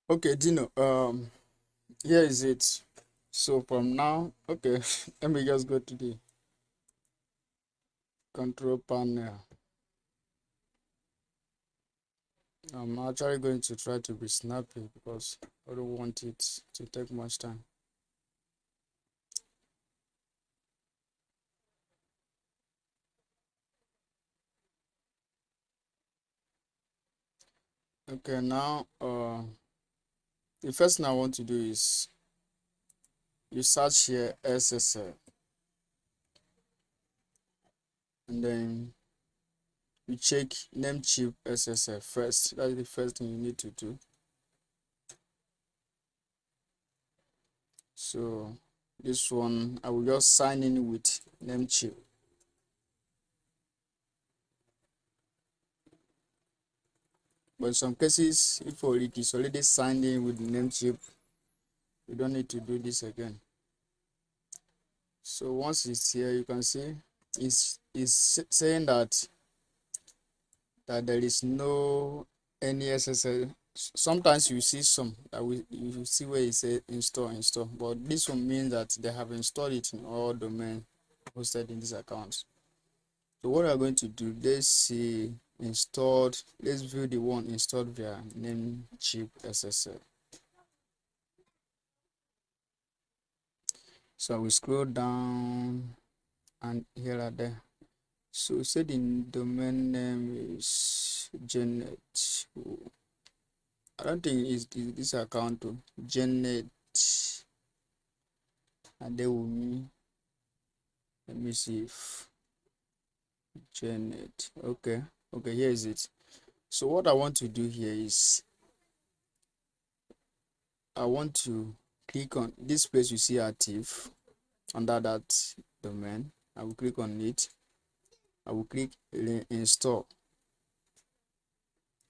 Okay, Dino, here is it. So from now, okay, let me just go to the control panel. I'm actually going to try to be snappy because I don't want it to take much time. Okay, now the first thing I want to do is you search here SSL, and then you check Namecheap SSL first. That's the first thing you need to do. So this one I will just sign in with Namecheap. But in some cases, if it is already signed in with Namecheap, you don't need to do this again. So once it's here, you can see it's saying that there is no any SSL. Sometimes you see some that you see where it says install, but this one means that they have installed it in all domain hosted in this account. So what we are going to do, let's see installed. Let's view the one installed via Namecheap SSL. So we scroll down and here are there. So say the domain name is Janet. I don't think it's this account to Janet and they will me. Let me see if Janet. Okay, here is it. So what I want to do here is I want to click on this place you see active under that domain. I will click on it. I will click install.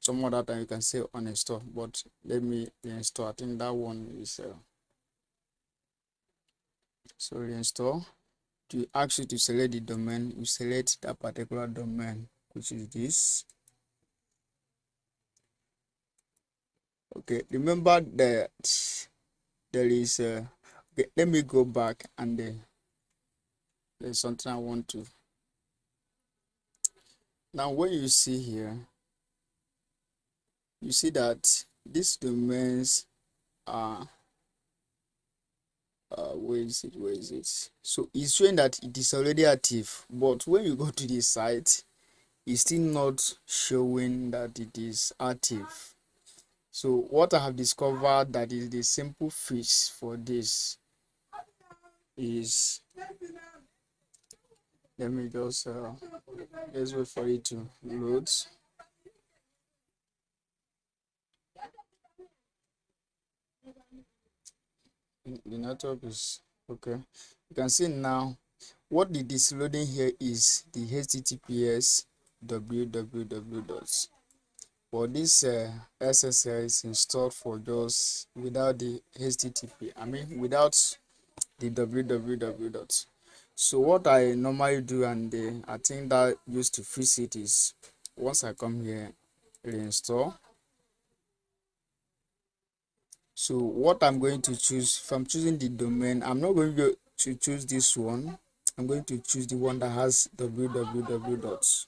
Some other time you can say uninstall, but let me reinstall. I think that one is so reinstall. To ask you to select the domain, you select that particular domain, which is this. Okay, remember that there is okay, let me go back and there's something I want to. Now when you see here, you see that these domains are where is it? So it's showing that it is already active, but when you go to the site, it's still not showing that it is active. So what I have discovered that is the simple fix for this is, let me just let's wait for it to load. The network is okay. You can see now what it is loading here is the https www dots. For this SSL is installed for just without the http. I mean without the www dots. So what I normally do, and I think that used to fix it, is once I come here, reinstall. So what I'm going to choose, if I'm choosing the domain, I'm not going to choose this one. I'm going to choose the one that has www dots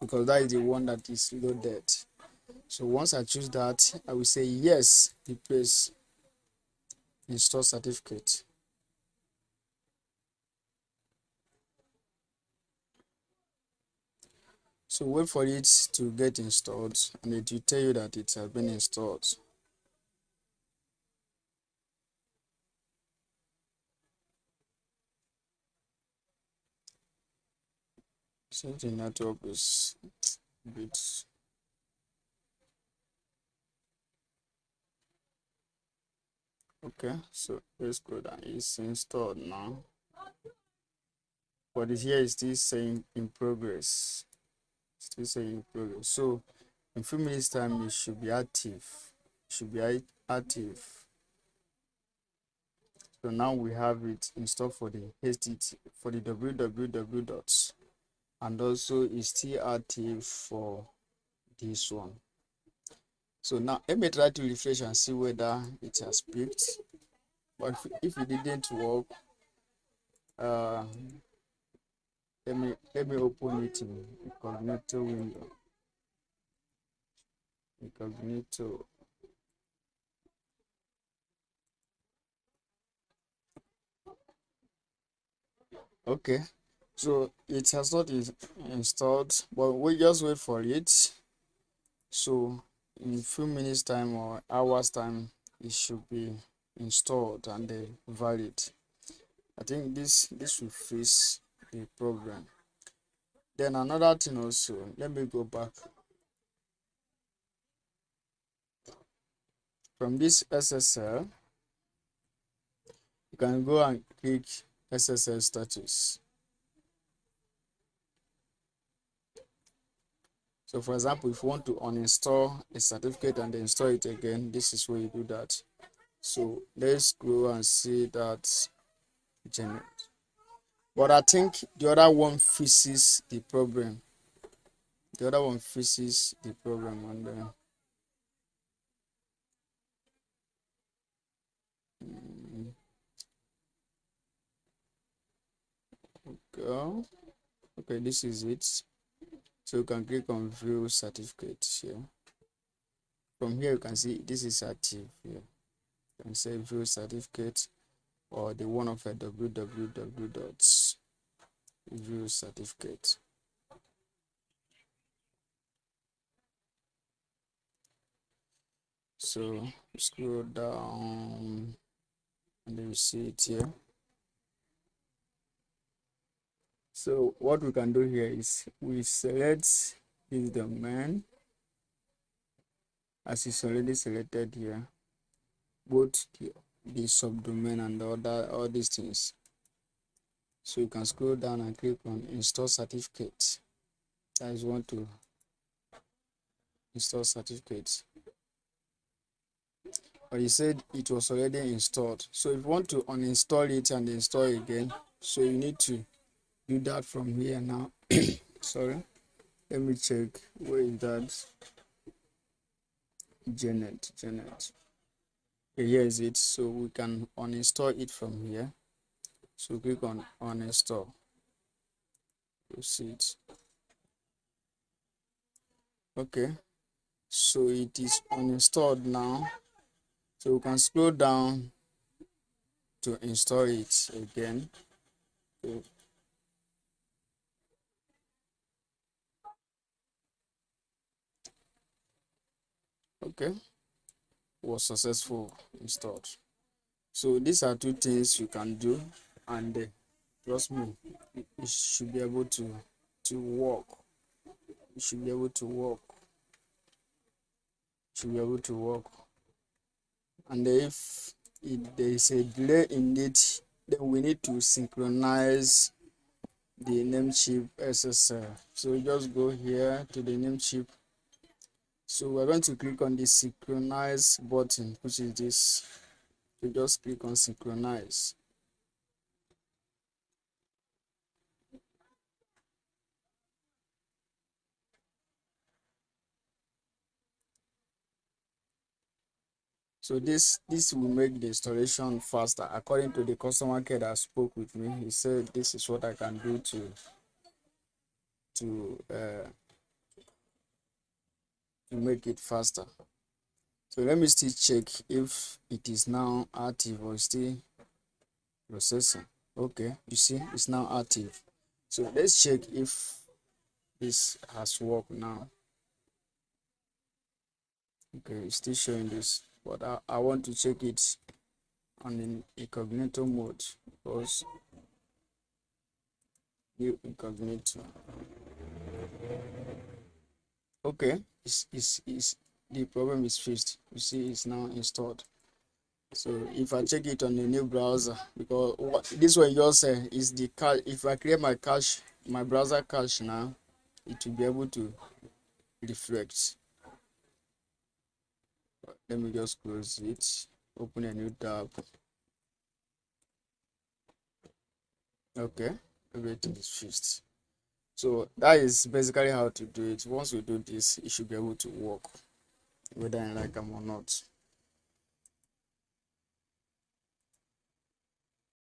because that is the one that is loaded. So once I choose that, I will say yes, replace install certificate. So wait for it to get installed and it will tell you that it has been installed. So the network is a bit okay. So let's go down. It's installed now, but here is still saying in progress. Still saying in progress. So in few minutes time it should be active. It should be active. So now we have it installed for the HTTP for the www dots, and also it's still active for this one. So now let me try to refresh and see whether it has picked. But if it didn't work, uh let me open it in incognito window. Incognito. Okay, so it has not installed, but we just wait for it. So in a few minutes time or hours time, it should be installed and valid. I think this will fix the problem. Then another thing also, let me go back from this SSL. You can go and click SSL status. So for example, if you want to uninstall a certificate and install it again, this is where you do that. So let's go and see that generate. But I think the other one fixes the problem. The other one fixes the problem, and go. Okay, this is it. So you can click on view certificate here. From here you can see this is active here. You can say view certificate or the one of a www.view certificate. So scroll down and then you see it here. So what we can do here is we select this domain as it's already selected here, both the subdomain and the other all these things. So you can scroll down and click on install certificate. That is want to install certificate. But you said it was already installed. So if you want to uninstall it and install it again, so you need to do that from here now. Sorry, let me check where is that. Janet. Okay, here is it. So we can uninstall it from here. So click on uninstall. You see it. Okay, so it is uninstalled now. So we can scroll down to install it again. Okay, was successful installed. So these are two things you can do, and trust me, it should be able to work. It should be able to work. Should be able to work. And if there is a delay in it, then we need to synchronize the Namecheap SSL. So just go here to the Namecheap. So we're going to click on the synchronize button, which is this. You just click on synchronize. So this will make the installation faster. According to the customer care that spoke with me, he said this is what I can do to make it faster. So let me still check if it is now active or still processing. Okay, you see it's now active. So let's check if this has worked now. Okay, it's still showing this, but I want to check it on in incognito mode because new incognito. Okay, is the problem is fixed. You see it's now installed. So if I check it on the new browser, because what this one just say is the cache. If I create my cache, my browser cache now, it will be able to reflect. Let me just close it, open a new tab. Okay, everything is fixed. So that is basically how to do it. Once we do this, it should be able to work. whether I like them or not.